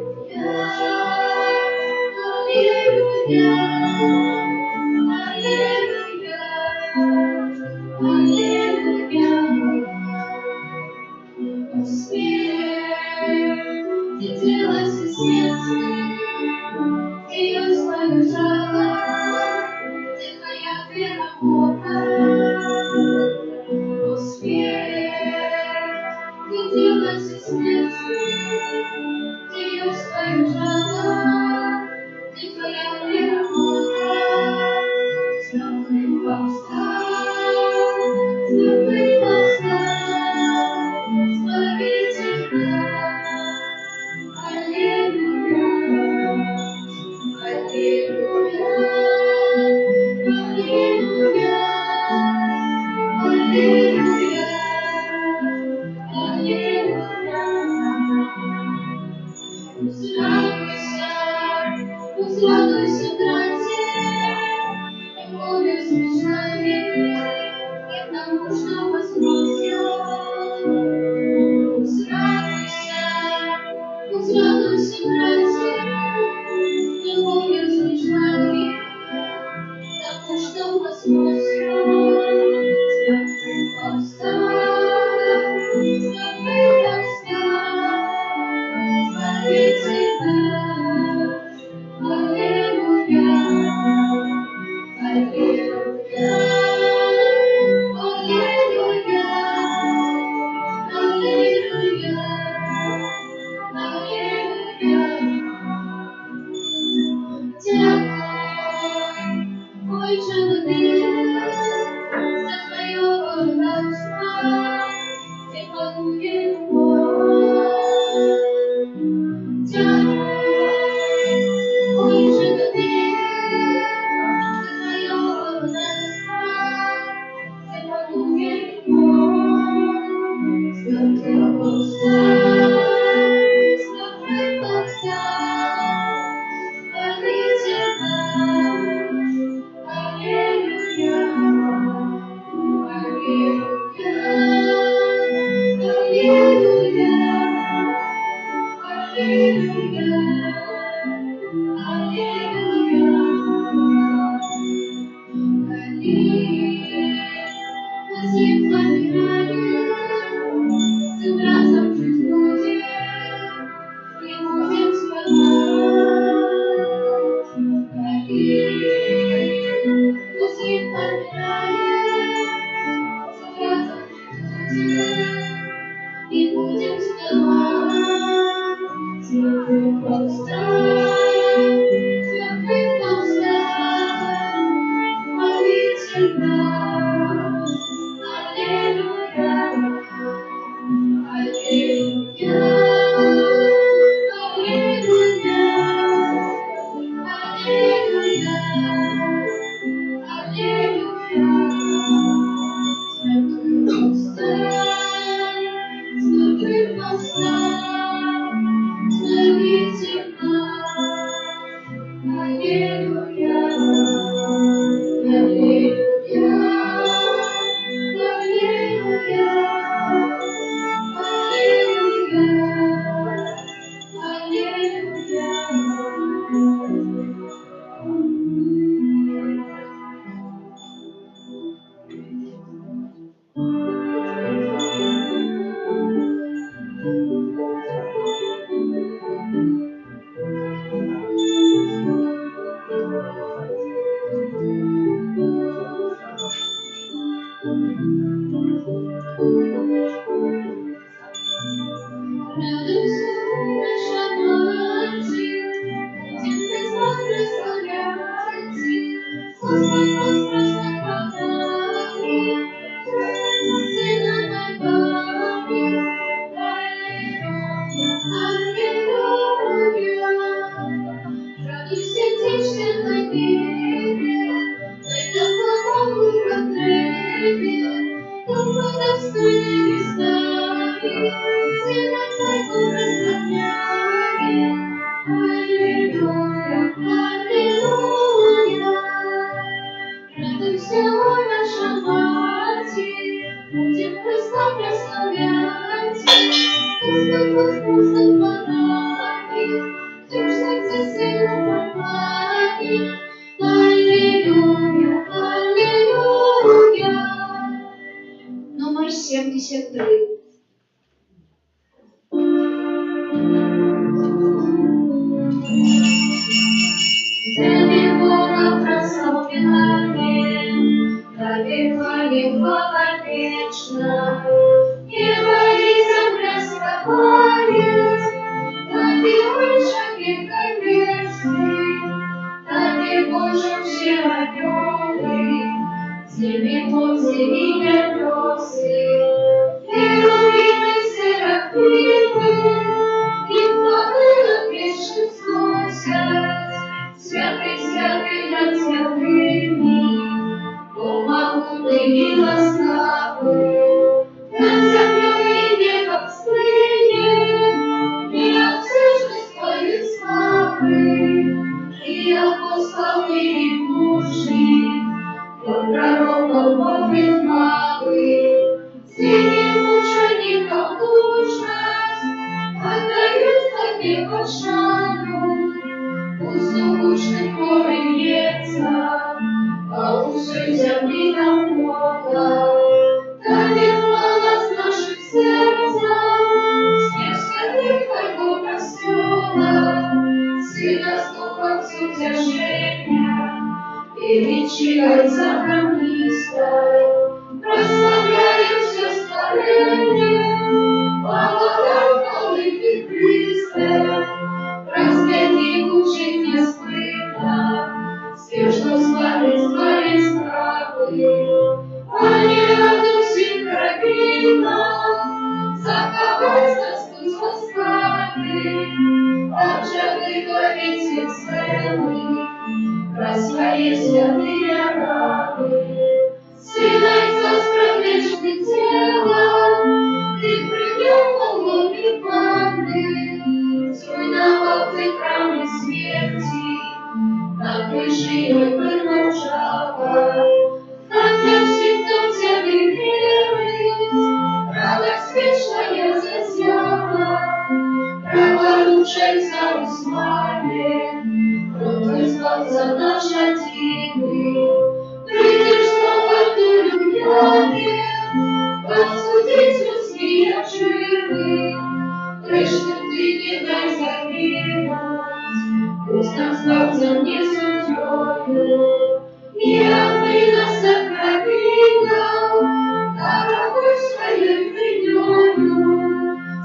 Господь, Господь, 73. Тебе Бога прославляем, Тебе хвалим слава вечна. Небо и земля сковали, Тебе выше века небесный, Тебе Боже все анёлы, Тебе плоти и небесы, херувимы, серафимы, и хвалы отвечных сносят. Святый, святый над святыми, помогутый и ласкавый, над землей и небом слынет, и обсыжность твоей славы, и апостолы и мужи, от пророков Божьих малых, среди мучеников мужность, отдают тебе пощаду. Пусть звучный море льется, а усой земли намного. Тебе хвала с наших сердцев, всех святых твоего костела, Сына с Духом сутяжения, и речи Отца Христой, прославляем все створение, благодать хвалы ты, Христе. Распятый учить не стыдно, спешно славить твои справы, они радух всех раввинов, заковать нас путь ласкавый, обжатый главитель целый, раскае святые рабы, Сына Отца с предвечным телом, ты привел голубей панды, зруйновал ты храмы смерти, над крышей промолчала, хотя всегда тебе верить, радость вечная засяла, праворучайся в славе, кровь зваться наш один, придешь снова ты любяне, посудить людские живы, грешным ты не дай загинуть, пусть нам славцам не судьёю, и отмы нас сокровенном, дорогой своей принёю,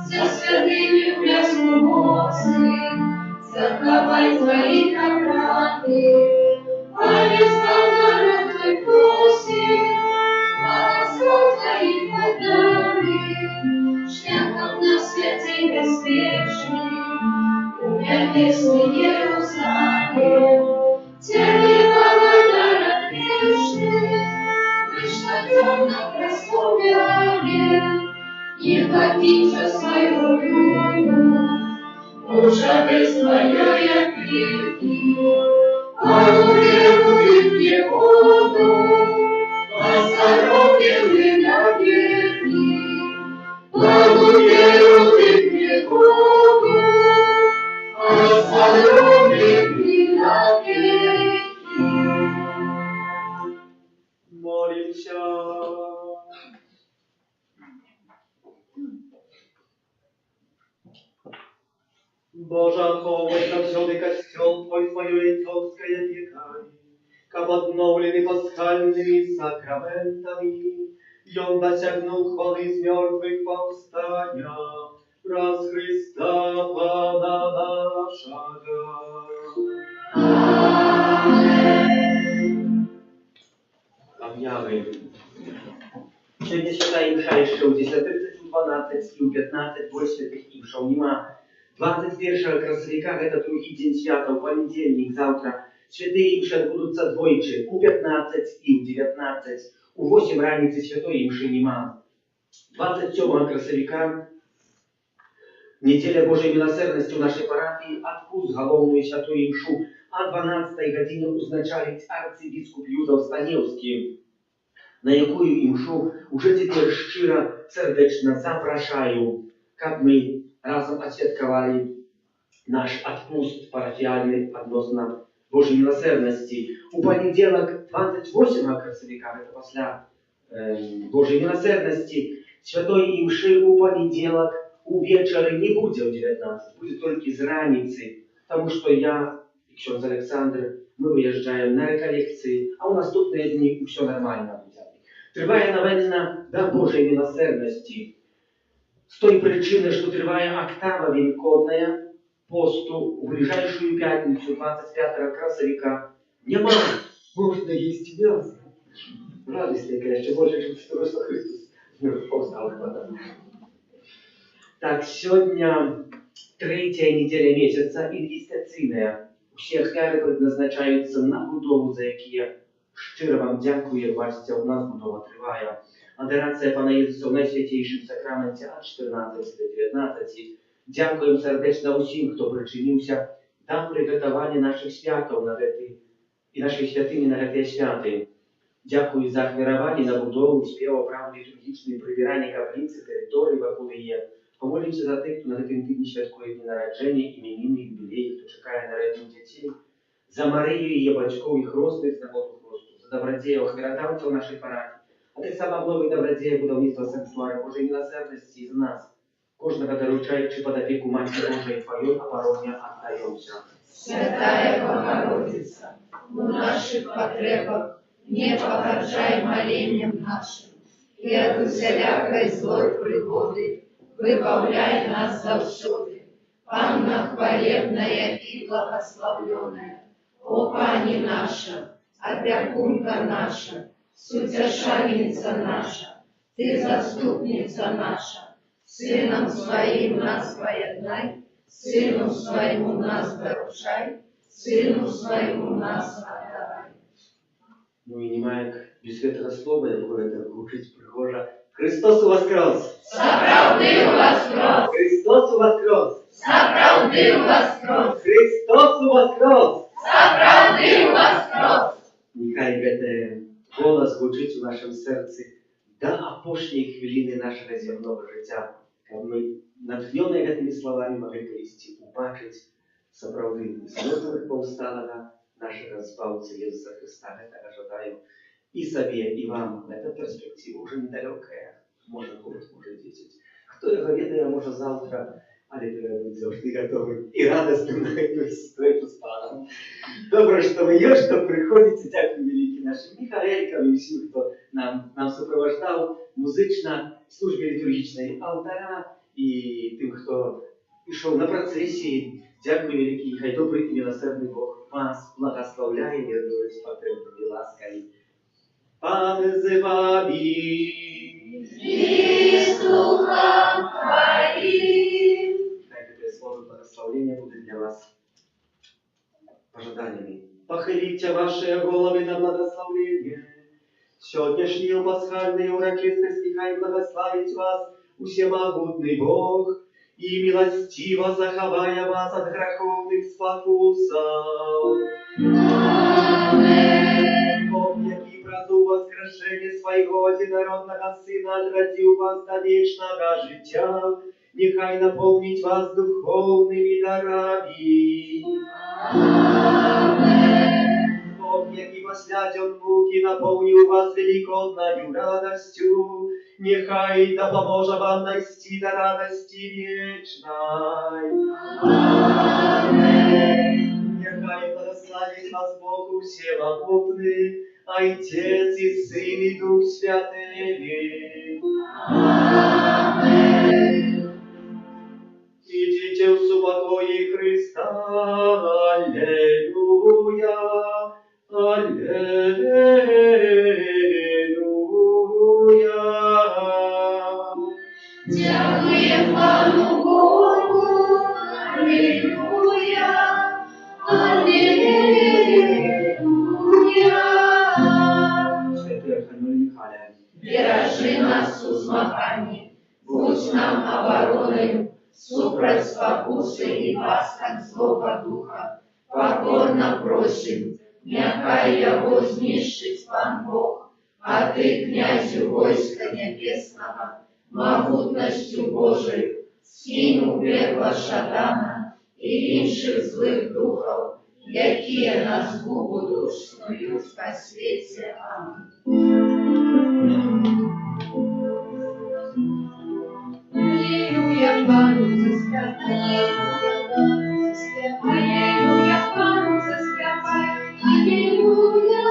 со святыми пляску моцы, заковай твои обраты, молитва народ твой просит, благословь твоих подари, шляхом на свете беспечный, умернесный Иерусалим, тебе благодарен вечный, вечно темно прославляли, не покиньте свою любовь, Божа без твоей опеки, а уверуй в Его, оздоровлены навеки, уверуй в Его, оздоровлены навеки. Молимся. Божа, ховай на всюди костел Твой свое отцовское векай, как обновленный пасхальными сакраментами, и он досягнул хвалы из мертвых повстания, раз Христа Пана нашего. Объявы. Сегодня считаем мша jeszcze у 10:30, у 12 i u 15 двое святых имшаў нема. 21 красавіка гэта другі дзень свята, у панядзельнік, заўтра. Святыя імшы адбудуцца двойчы, у 15 і у 19. У 8 раніцы святой імшы нема. 27 красавіка недзеля Божай міласэрнасці ў нашай парафіі адпуст галоўную святую імшу, а 12 гадзіне узначаліць арцыбіскуп Юзаў Станеўскі, на якую імшу уже цяпер шчыра сардэчна запрашаю, каб мы разам адсвяткавалі наш адпуст парафіяльны адносна Божай міласэрнасці. У панядзелак 28 красавіка, гэта пасля Божай міласэрнасці, Святой імши у понеділок, увечері не буде в 19, буде тільки з раниці, тому що я і ксьондз Олександр, ми виїжджаємо на реколекції, а у наступні дні все нормально буде. Триває новенна до Божої милосердності. С той причины, что тривая октава великодная посту в ближайшую пятницу, 25 красовика, нема, можно есть мясо. Радость такая, еще больше, чем что Христос повстал. Так, сегодня третья неделя месяца, инвестиционная. Все ахвяры предназначаются на будову, за які щиро вам дякую, бачите, у нас будова триває. Адорація Пана Ісуса в найсвятішому сакраменті від 14 до 19. Дякуємо сердечно усім, хто причинився до приготування наших святів на гэты, і нашої святині на гэты святи. Дякую за ахвяраванне на будову, спеву, правду літургічної, прибирання каплиці, території вокруг її. Помолимося за тих, хто на гэтым тижні святкує дні народження, іменини, юбілеї, хто чекає народження дітей. За Марію, її батьків, їх родственниць на воду хросту, за добродіїв, ахвярадавців нашої парафії. А так само новий добродія будівництва санктуаря Божої милосердності і за нас. Кожного доручаючи під опіку Матері Божої Твоєї обороні віддаємося. Святая Богородица, у наших потребах не погоржай молением нашим, и от усялякой злой пригоды выбавляй нас завсёды. Панна хвалебная и благословленная, о Пани наша, опекунка наша, Сутяшальница наша, Ты заступница наша, Сыном Своим нас поеднай, Сыну Своему нас доручай, Сыну Своему нас отдавай. Ну і немає без этого слова, якое так звучить пригожа. Христос воскрес! Сапраўды воскрес! Христос воскрес! Сапраўды воскрес! Христос воскрес! Сапраўды воскрес! Нехай гэты голос звучить у нашем сердце до апошней хвилины нашего земного життя, каб мы, натхненные гэтымі словами, могли колісці убачить сапраўды з повсталого нашего Збавцы Иисуса Христа. Гэтага жадаю и себе, и вам. Эта перспектива уже недалекая, может год, может 10. Хто його ведає, може завтра, але треба бути завжди готовим і радостним на эту встречу с Паном. Добре, що ви є, що приходите. Дякую великі нашим Михайликам і всім, хто нам супровождав музично в службі літургічної алтаря і тим, хто пішов на процесії. Дякую великий, хай добрий і милосердний Бог вас благословляє і радує з потребними ласками. Пане з вами! И с Духом Твоим! Хай таке слово благословення буде для вас ожиданиями. Похилите ваши головы на благословение. Сегодняшние пасхальные урочистости хай благословить вас усемогутный Бог и милостиво заховая вас от греховных спокусов. Бог, який разу воскрешення свого одинородного Сина отродил вас до вечного життя, нехай наповнить вас духовными дарами. Бог, який після тьом муки наповнив вас великодною радостю, нехай допоможе вам дойти до радости вечной. Нехай благословит вас Бог всемогутный, Отец и Сын и Дух Святый. Идите в супокое Христа, аллилуйя, аллилуйя. Дякуем Пану Богу, аллилуйя, аллилуйя. Святый Архангел Михаил, Бережи нас у змаганні, будь нам обороною, супроть спокуси і пасток злого духа. Покорно просим, нехай його знищить пан Бог, а ти, князю войска небесного, могутностью Божию, скинь у пекла шатана и інших злых духов, якие на згубу душ снують по свете. Аминь. Аллилуйя, Пану заспевай. Аллилуйя,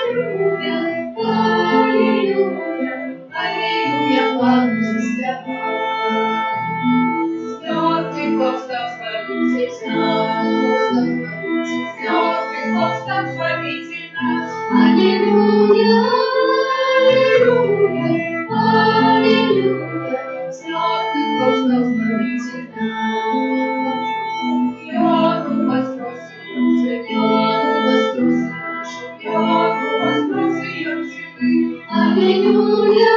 аллилуйя, аллилуйя, аллилуйя, Пану заспевай. Мертвый повстал, Спаситель наш, мертвый повстал, Спаситель наш. Аллилуйя, аллилуйя, аллилуйя, мертвый повстал, Спаситель наш. Йону воскресил, Йону воскресил живых. Аллилуйя,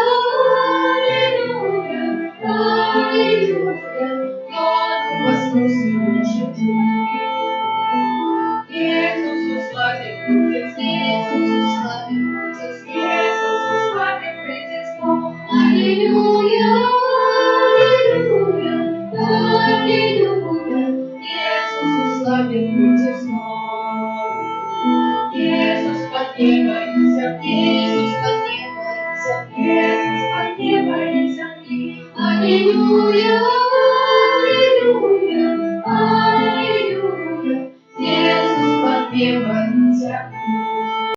аллилуйя, аллилуйя.